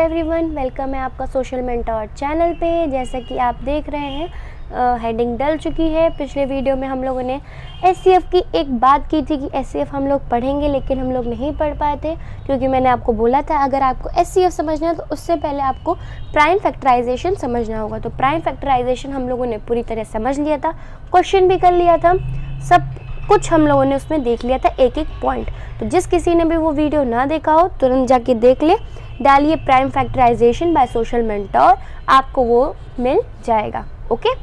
Everyone, welcome है आपका social mentor channel पे। जैसा कि आप देख रहे हैं हेडिंग डल चुकी है। पिछले वीडियो में हम लोगों ने एचसीएफ की एक बात की थी कि एचसीएफ हम लोग पढ़ेंगे, लेकिन हम लोग नहीं पढ़ पाए थे क्योंकि मैंने आपको बोला था अगर आपको एचसीएफ समझना है तो उससे पहले आपको प्राइम फैक्टराइजेशन समझना होगा। तो प्राइम फैक्टराइजेशन हम लोगों ने पूरी तरह समझ लिया था, क्वेश्चन भी कर लिया था, सब कुछ हम लोगों ने उसमें देख लिया था एक एक पॉइंट। तो जिस किसी ने भी वो वीडियो ना देखा हो तुरंत जाके देख ले, डालिए prime factorisation by Social Mentor, आपको वो मिल जाएगा। ओके,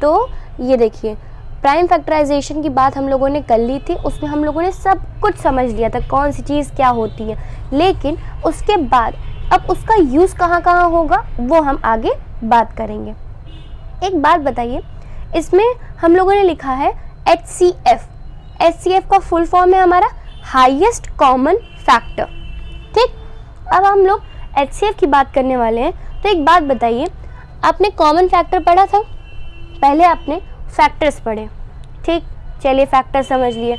तो ये देखिए प्राइम फैक्टराइजेशन की बात हम लोगों ने कर ली थी, उसमें हम लोगों ने सब कुछ समझ लिया था कौन सी चीज़ क्या होती है। लेकिन उसके बाद अब उसका यूज़ कहाँ कहाँ होगा वो हम आगे बात करेंगे। एक बात बताइए, इसमें हम लोगों ने लिखा है HCF। HCF का फुल फॉर्म है हमारा हाईएस्ट कॉमन फैक्टर। ठीक, अब हम लोग HCF की बात करने वाले हैं। तो एक बात बताइए, आपने कॉमन फैक्टर पढ़ा था, पहले आपने फैक्टर्स पढ़े। ठीक, चलिए फैक्टर समझ लिए।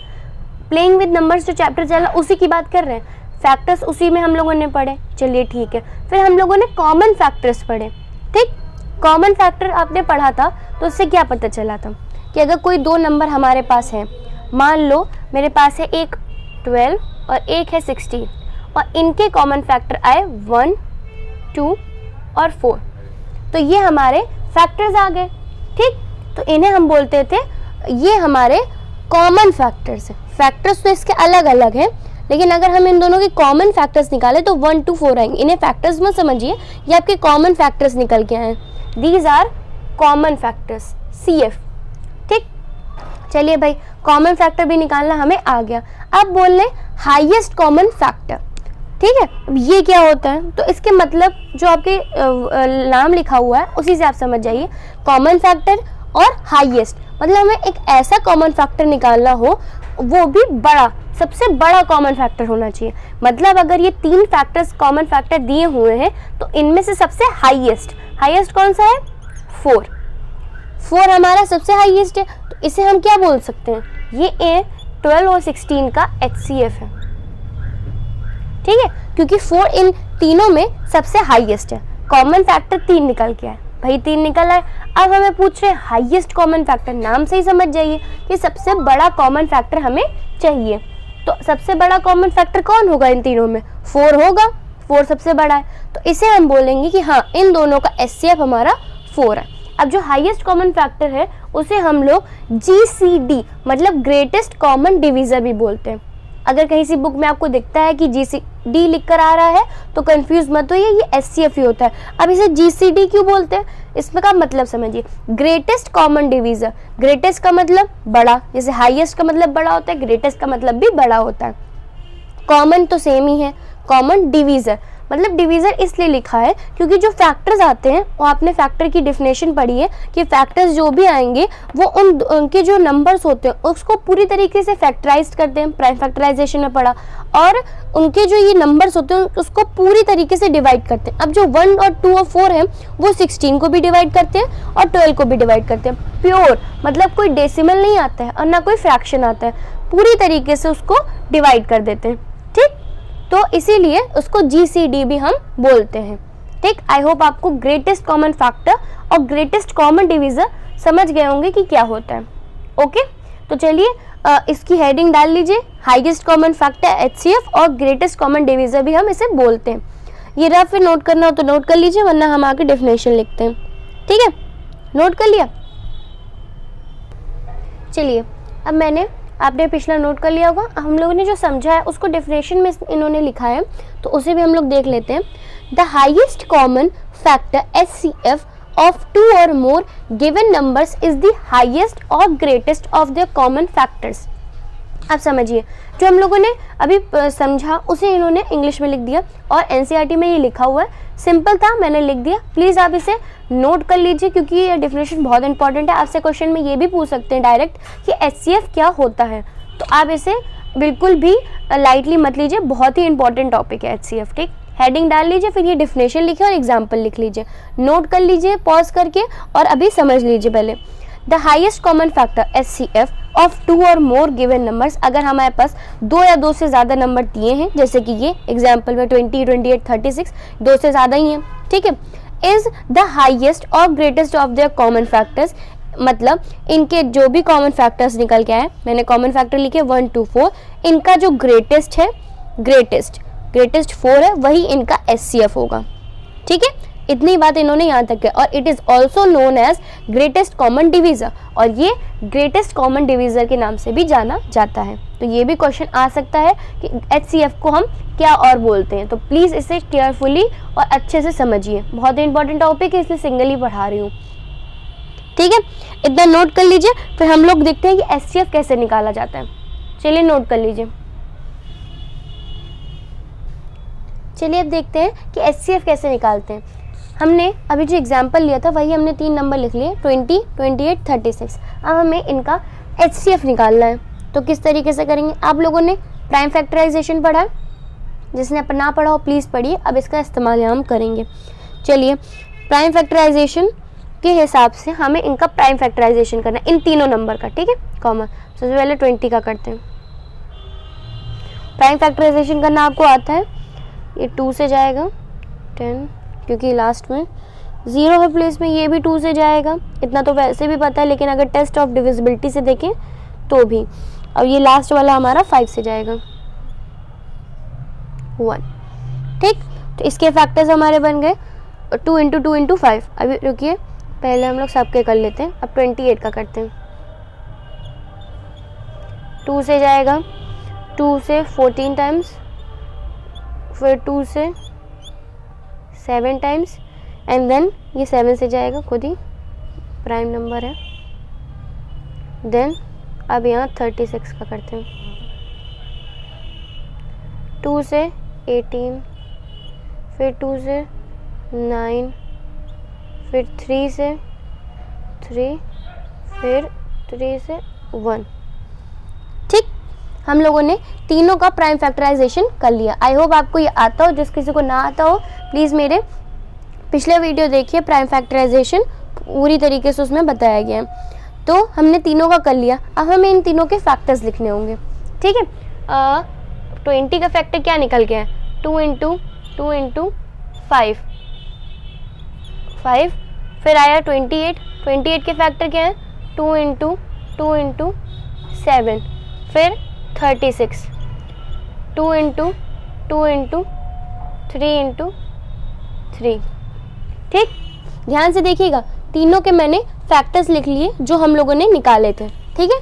प्लेइंग विद नंबर्स जो चैप्टर चला उसी की बात कर रहे हैं, फैक्टर्स उसी में हम लोगों ने पढ़े। चलिए ठीक है, फिर हम लोगों ने कॉमन फैक्टर्स पढ़े। ठीक, कॉमन फैक्टर आपने पढ़ा था तो उससे क्या पता चला था कि अगर कोई दो नंबर हमारे पास हैं, मान लो मेरे पास है एक 12 और एक है 16, और इनके कॉमन फैक्टर आए 1, 2 और 4, तो ये हमारे फैक्टर्स आ गए। ठीक, तो इन्हें हम बोलते थे ये हमारे कॉमन फैक्टर्स हैं। फैक्टर्स तो इसके अलग अलग हैं, लेकिन अगर हम इन दोनों के कॉमन फैक्टर्स निकालें तो 1, 2, 4 आएंगे। इन्हें फैक्टर्स मत समझिए, ये आपके कॉमन फैक्टर्स निकल के आए। These are common factors, CF। ठीक, चलिए भाई कॉमन फैक्टर भी निकालना हमें आ गया। अब बोल लें हाईएस्ट कॉमन फैक्टर। ठीक है, अब ये क्या होता है, तो इसके मतलब जो आपके नाम लिखा हुआ है उसी से आप समझ जाइए। कॉमन फैक्टर और हाईएस्ट मतलब हमें एक ऐसा कॉमन फैक्टर निकालना हो, वो भी बड़ा, सबसे बड़ा कॉमन फैक्टर होना चाहिए। मतलब अगर ये 3 फैक्टर्स कॉमन फैक्टर दिए हुए हैं तो इनमें से सबसे हाईएस्ट कौन सा है? 4 हमारा सबसे हाईएस्ट है, तो इसे हम क्या बोल सकते हैं, ये 12 और 16 का HCF है। ठीक है, क्योंकि 4 इन तीनों में सबसे हाईएस्ट है। कॉमन फैक्टर 3 निकल के आए भाई, 3 निकल आए। अब हमें पूछ रहे हैं हाईएस्ट कॉमन फैक्टर, नाम से ही समझ जाइए कि सबसे बड़ा कॉमन फैक्टर हमें चाहिए। तो सबसे बड़ा कॉमन फैक्टर कौन होगा इन तीनों में? 4 होगा, 4 सबसे बड़ा है, तो इसे हम बोलेंगे कि हाँ इन दोनों का HCF हमारा 4 है। अब जो हाईएस्ट कॉमन फैक्टर है उसे हम लोग GCD मतलब ग्रेटेस्ट कॉमन डिवीजर भी बोलते हैं। अगर कहीं सी बुक में आपको दिखता है कि GCD लिख कर आ रहा है तो कंफ्यूज मत होइए, ये HCF ही होता है। अब इसे GCD क्यों बोलते हैं, इसमें का मतलब समझिए। ग्रेटेस्ट कॉमन डिवीजर, ग्रेटेस्ट का मतलब बड़ा, जैसे हाईएस्ट का मतलब बड़ा होता है, ग्रेटेस्ट का मतलब भी बड़ा होता है। कॉमन तो सेम ही है, कॉमन डिवीजर मतलब डिवीजर इसलिए लिखा है क्योंकि जो फैक्टर्स आते हैं, वो आपने फैक्टर की डेफिनेशन पढ़ी है कि फैक्टर्स जो भी आएंगे वो उनके जो नंबर्स होते हैं उसको पूरी तरीके से फैक्टराइज करते हैं, प्राइम फैक्टराइजेशन में पढ़ा, और उनके जो ये नंबर्स होते हैं उसको पूरी तरीके से डिवाइड करते हैं। अब जो 1 और 2 और 4 है वो 16 को भी डिवाइड करते हैं और 12 को भी डिवाइड करते हैं। प्योर मतलब कोई डेसिमल नहीं आता है और ना कोई फ्रैक्शन आता है, पूरी तरीके से उसको डिवाइड कर देते हैं। ठीक, तो इसीलिए उसको GCD भी हम बोलते हैं। ठीक, आई होप आपको ग्रेटेस्ट कॉमन फैक्टर और ग्रेटेस्ट कॉमन डिवीजर समझ गए होंगे कि क्या होता है। ओके, तो चलिए इसकी हेडिंग डाल लीजिए, हाईएस्ट कॉमन फैक्टर HCF और ग्रेटेस्ट कॉमन डिवीजर भी हम इसे बोलते हैं। ये रफ में नोट करना हो तो नोट कर लीजिए, वरना हम आगे डेफिनेशन लिखते हैं। ठीक है, नोट कर लिया। चलिए अब आपने पिछला नोट कर लिया होगा, हम लोगों ने जो समझा है उसको डेफिनेशन में इन्होंने लिखा है तो उसे भी हम लोग देख लेते हैं। The highest common factor HCF of 2 or more given numbers is the highest or greatest of the common factors। अब समझिए, जो हम लोगों ने अभी समझा उसे इन्होंने इंग्लिश में लिख दिया और NCERT में ये लिखा हुआ है, सिंपल था, मैंने लिख दिया। प्लीज़ आप इसे नोट कर लीजिए क्योंकि ये डेफिनेशन बहुत इंपॉर्टेंट है। आपसे क्वेश्चन में ये भी पूछ सकते हैं डायरेक्ट कि HCF क्या होता है, तो आप इसे बिल्कुल भी लाइटली मत लीजिए, बहुत ही इंपॉर्टेंट टॉपिक है HCF। ठीक, हेडिंग डाल लीजिए, फिर ये डेफिनेशन लिखे और एग्जाम्पल लिख लीजिए, नोट कर लीजिए पॉज करके और अभी समझ लीजिए पहले। The highest common factor HCF of 2 और मोर गिवन नंबर्स, अगर हमारे पास 2 या 2 से ज़्यादा नंबर दिए हैं, जैसे कि ये एग्जाम्पल में 20, 28, 36, 2 से ज़्यादा ही हैं, ठीक है, इज द हाइएस्ट और greatest of their common factors, मतलब इनके जो भी कॉमन फैक्टर्स निकल के आए, मैंने कॉमन फैक्टर लिखे 1 2 4, इनका जो ग्रेटेस्ट है, ग्रेटेस्ट 4 है, वही इनका SCF होगा, ठीक है। इतनी बात इन्होंने यहाँ तक है। और it is also known as greatest common divisor, और ये ग्रेटेस्ट कॉमन डिवीज़र के नाम से भी जाना जाता है। तो ये भी क्वेश्चन आ सकता है कि HCF को हम क्या और बोलते हैं, तो प्लीज़ इसे केयरफुली और अच्छे से समझिए, बहुत इंपॉर्टेंट टॉपिक है, इसलिए सिंगल ही पढ़ा रही हूँ, ठीक है। इतना नोट कर लीजिए, फिर हम लोग देखते हैं कि HCF कैसे निकाला जाता है। चलिए नोट कर लीजिए। चलिए अब देखते हैं कि HCF कैसे निकालते हैं। हमने अभी जो एग्जाम्पल लिया था वही हमने 3 नंबर लिख लिए, 20, 28, 36। अब हमें इनका HCF निकालना है, तो किस तरीके से करेंगे। आप लोगों ने प्राइम फैक्टराइजेशन पढ़ा है, जिसने अपन ना पढ़ा हो प्लीज़ पढ़िए, अब इसका इस्तेमाल हम करेंगे। चलिए प्राइम फैक्टराइजेशन के हिसाब से हमें इनका प्राइम फैक्टराइजेशन करना है, इन तीनों नंबर का, ठीक है, कॉमन। सबसे पहले 20 का करते हैं। प्राइम फैक्टराइजेशन करना आपको आता है, ये 2 से जाएगा 10, क्योंकि लास्ट में 0 है प्लेस में, ये भी 2 से जाएगा, इतना तो वैसे भी पता है, लेकिन अगर टेस्ट ऑफ डिविजिबिलिटी से देखें तो भी। अब ये लास्ट वाला हमारा 5 से जाएगा 1, ठीक। तो इसके फैक्टर्स हमारे बन गए 2 × 2 × 5। अभी रुकिए, पहले हम लोग सबके कर लेते हैं। अब 28 का करते हैं। 2 से जाएगा, 2 से 14 टाइम्स, फिर 2 से 7 टाइम्स, एंड देन ये 7 से जाएगा, खुद ही प्राइम नंबर है। देन अब यहाँ 36 का करते हैं। 2 से 18, फिर 2 से 9, फिर 3 से 3, फिर 3 से 1, ठीक। हम लोगों ने तीनों का प्राइम फैक्टराइजेशन कर लिया। आई होप आपको ये आता हो, जिस किसी को ना आता हो प्लीज़ मेरे पिछले वीडियो देखिए, प्राइम फैक्टराइजेशन पूरी तरीके से उसमें बताया गया है। तो हमने तीनों का कर लिया, अब हमें इन तीनों के फैक्टर्स लिखने होंगे, ठीक है। 20 का फैक्टर क्या निकल गया है, 2 × 2 × 5, फिर आया 28 के फैक्टर क्या है, 2 × 2 × 7, फिर 36, 2 × 2 × 3 × 3, ठीक। ध्यान से देखिएगा, तीनों के मैंने फैक्टर्स लिख लिए जो हम लोगों ने निकाले थे, ठीक है।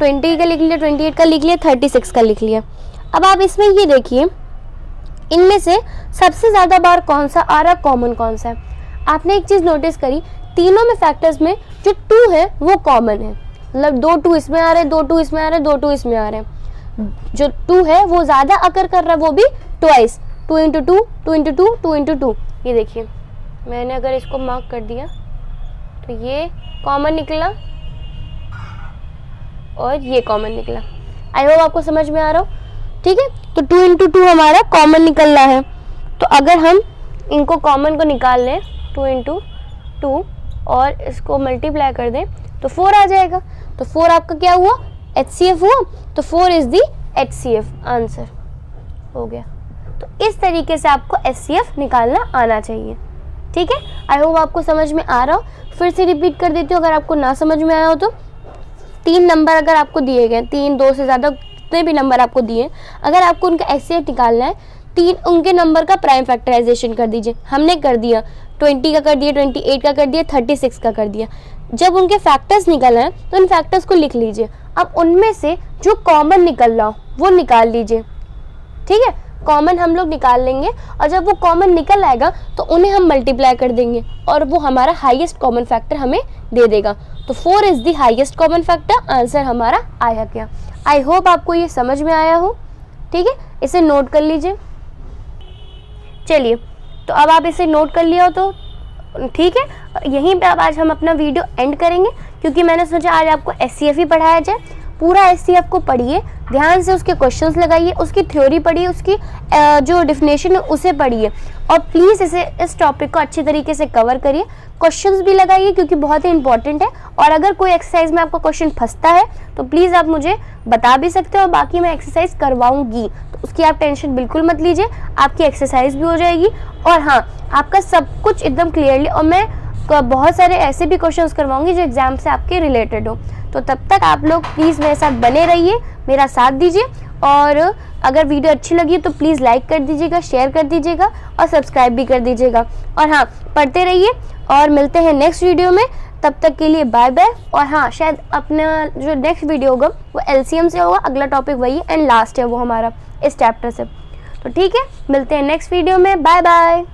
20 का लिख लिया, 28 का लिख लिया, 36 का लिख लिया। अब आप इसमें ये देखिए, इनमें से सबसे ज़्यादा बार कौन सा आ रहा, कॉमन कौन सा है। आपने एक चीज़ नोटिस करी, तीनों में फैक्टर्स में जो 2 है वो कॉमन है, मतलब 2 2 इसमें आ रहे हैं, 2 2 इसमें आ रहे हैं, 2 2 इसमें आ रहे हैं। जो 2 है वो ज़्यादा अकर कर रहा है, वो भी ट्वाइस, 2 × 2 2 × 2 2 × 2। ये देखिए, मैंने अगर इसको मार्क कर दिया तो ये कॉमन निकला और ये कॉमन निकला। आई होप आपको समझ में आ रहा हो, ठीक है। तो 2 × 2 हमारा कॉमन निकल रहा है, तो अगर हम इनको कॉमन को निकाल लें 2 × 2 और इसको मल्टीप्लाई कर दें तो 4 आ जाएगा। तो 4 आपका क्या हुआ, HCF हुआ, तो 4 इज दी HCF, आंसर हो गया। तो इस तरीके से आपको HCF निकालना आना चाहिए, ठीक है। आई होप आपको समझ में आ रहा हो। फिर से रिपीट कर देती हूँ, अगर आपको ना समझ में आया हो तो 3 नंबर अगर आपको दिए गए, 3 2 से ज़्यादा जितने भी नंबर आपको दिए, अगर आपको उनका HCF निकालना है, 3 उनके नंबर का प्राइम फैक्टराइजेशन कर दीजिए। हमने कर दिया, 20 का कर दिया, 28 का कर दिया, 36 का कर दिया। जब उनके फैक्टर्स निकल आए तो उन फैक्टर्स को लिख लीजिए। अब उनमें से जो कॉमन निकल रहा हो वो निकाल लीजिए, ठीक है। कॉमन हम लोग निकाल लेंगे और जब वो कॉमन निकल आएगा तो उन्हें हम मल्टीप्लाई कर देंगे और वो हमारा हाईएस्ट कॉमन फैक्टर हमें दे देगा। तो 4 is the highest common factor, answer हमारा आया क्या। आई होप आपको ये समझ में आया हो, ठीक है। इसे नोट कर लीजिए। चलिए, तो अब आप इसे नोट कर लिया हो तो ठीक है, यहीं पे अब आज हम अपना वीडियो एंड करेंगे, क्योंकि मैंने सोचा आज आपको SCF ही पढ़ाया जाए। पूरा SCF को पढ़िए, ध्यान से उसके क्वेश्चंस लगाइए, उसकी थ्योरी पढ़िए, उसकी जो डेफिनेशन है उसे पढ़िए, और प्लीज़ इस टॉपिक को अच्छी तरीके से कवर करिए। क्वेश्चंस भी लगाइए क्योंकि बहुत ही इंपॉर्टेंट है, और अगर कोई एक्सरसाइज में आपका क्वेश्चन फंसता है तो प्लीज़ आप मुझे बता भी सकते हो, बाकी मैं एक्सरसाइज करवाऊंगी, तो उसकी आप टेंशन बिल्कुल मत लीजिए, आपकी एक्सरसाइज भी हो जाएगी और हाँ आपका सब कुछ एकदम क्लियरली, और मैं बहुत सारे ऐसे भी क्वेश्चंस करवाऊंगी जो एग्जाम से आपके रिलेटेड हो। तो तब तक आप लोग प्लीज़ मेरे साथ बने रहिए, मेरा साथ दीजिए, और अगर वीडियो अच्छी लगी तो प्लीज़ लाइक कर दीजिएगा, शेयर कर दीजिएगा और सब्सक्राइब भी कर दीजिएगा। और हाँ, पढ़ते रहिए और मिलते हैं नेक्स्ट वीडियो में, तब तक के लिए बाय बाय। और हाँ, शायद अपना जो नेक्स्ट वीडियो होगा वो LCM से होगा, अगला टॉपिक वही एंड लास्ट है वो हमारा इस चैप्टर से। तो ठीक है, मिलते हैं नेक्स्ट वीडियो में, बाय बाय।